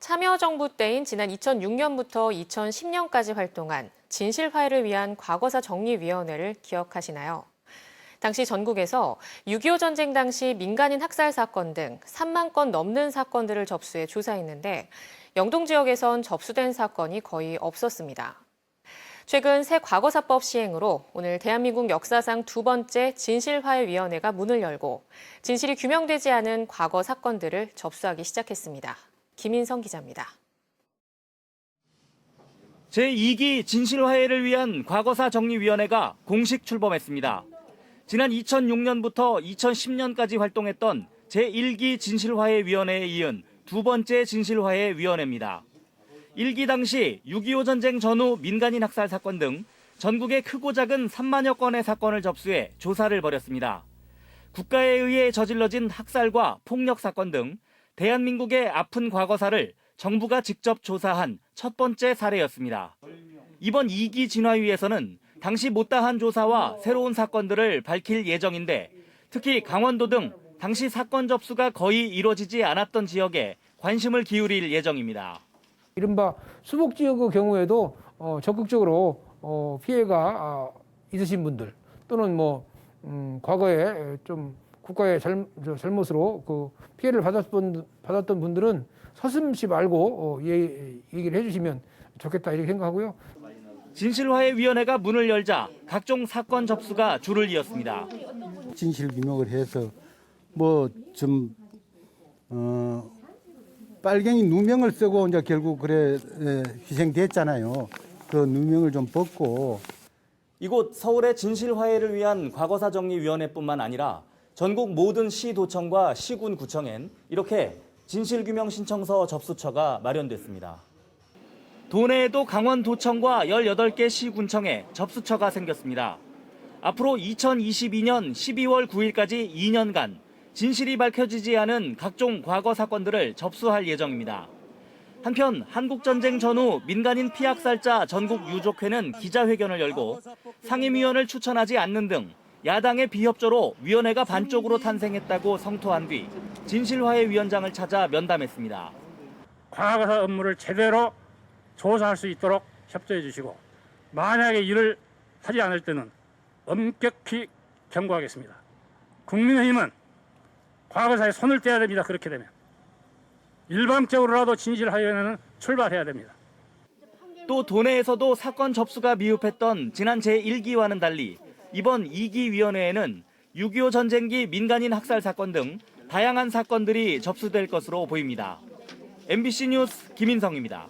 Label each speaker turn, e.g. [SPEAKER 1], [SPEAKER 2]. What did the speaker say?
[SPEAKER 1] 참여정부 때인 지난 2006년부터 2010년까지 활동한 진실화해를 위한 과거사 정리위원회를 기억하시나요? 당시 전국에서 6.25 전쟁 당시 민간인 학살 사건 등 3만 건 넘는 사건들을 접수해 조사했는데 영동 지역에선 접수된 사건이 거의 없었습니다. 최근 새 과거사법 시행으로 오늘 대한민국 역사상 두 번째 진실화해위원회가 문을 열고 진실이 규명되지 않은 과거 사건들을 접수하기 시작했습니다. 김인성 기자입니다.
[SPEAKER 2] 제2기 진실화해를 위한 과거사 정리위원회가 공식 출범했습니다. 지난 2006년부터 2010년까지 활동했던 제1기 진실화해위원회에 이은 두 번째 진실화해위원회입니다. 1기 당시 6.25 전쟁 전후 민간인 학살 사건 등 전국의 크고 작은 3만여 건의 사건을 접수해 조사를 벌였습니다. 국가에 의해 저질러진 학살과 폭력 사건 등 대한민국의 아픈 과거사를 정부가 직접 조사한 첫 번째 사례였습니다. 이번 2기 진화위에서는 당시 못다한 조사와 새로운 사건들을 밝힐 예정인데 특히 강원도 등 당시 사건 접수가 거의 이루어지지 않았던 지역에 관심을 기울일 예정입니다.
[SPEAKER 3] 이른바 수복 지역의 경우에도 적극적으로 피해가 있으신 분들 또는 과거에 좀 국가의 잘못으로 그 피해를 받았던 분들은 서슴지 말고 얘기를 해주시면 좋겠다 이렇게 생각하고요.
[SPEAKER 2] 진실화해위원회가 문을 열자 각종 사건 접수가 줄을 이었습니다.
[SPEAKER 4] 진실 규명을 해서 빨갱이 누명을 쓰고 이제 결국 그래 희생됐잖아요. 그 누명을 좀 벗고.
[SPEAKER 2] 이곳 서울의 진실화해를 위한 과거사 정리위원회뿐만 아니라 전국 모든 시도청과 시군구청엔 이렇게 진실규명 신청서 접수처가 마련됐습니다. 도내에도 강원도청과 18개 시군청에 접수처가 생겼습니다. 앞으로 2022년 12월 9일까지 2년간 진실이 밝혀지지 않은 각종 과거 사건들을 접수할 예정입니다. 한편 한국전쟁 전후 민간인 피학살자 전국 유족회는 기자회견을 열고 상임위원을 추천하지 않는 등 야당의 비협조로 위원회가 반쪽으로 탄생했다고 성토한 뒤 진실화해위원장을 찾아 면담했습니다.
[SPEAKER 5] 과거사 업무를 제대로 조사할 수 있도록 협조해 주시고 만약에 이를 하지 않을 때는 엄격히 경고하겠습니다. 국민의힘은 과거사에 손을 떼야 됩니다. 그렇게 되면 일방적으로라도 진실화해위원회는 출발해야 됩니다.
[SPEAKER 2] 또 도내에서도 사건 접수가 미흡했던 지난 제1기와는 달리 이번 2기 위원회에는 6.25 전쟁기 민간인 학살 사건 등 다양한 사건들이 접수될 것으로 보입니다. MBC 뉴스 김인성입니다.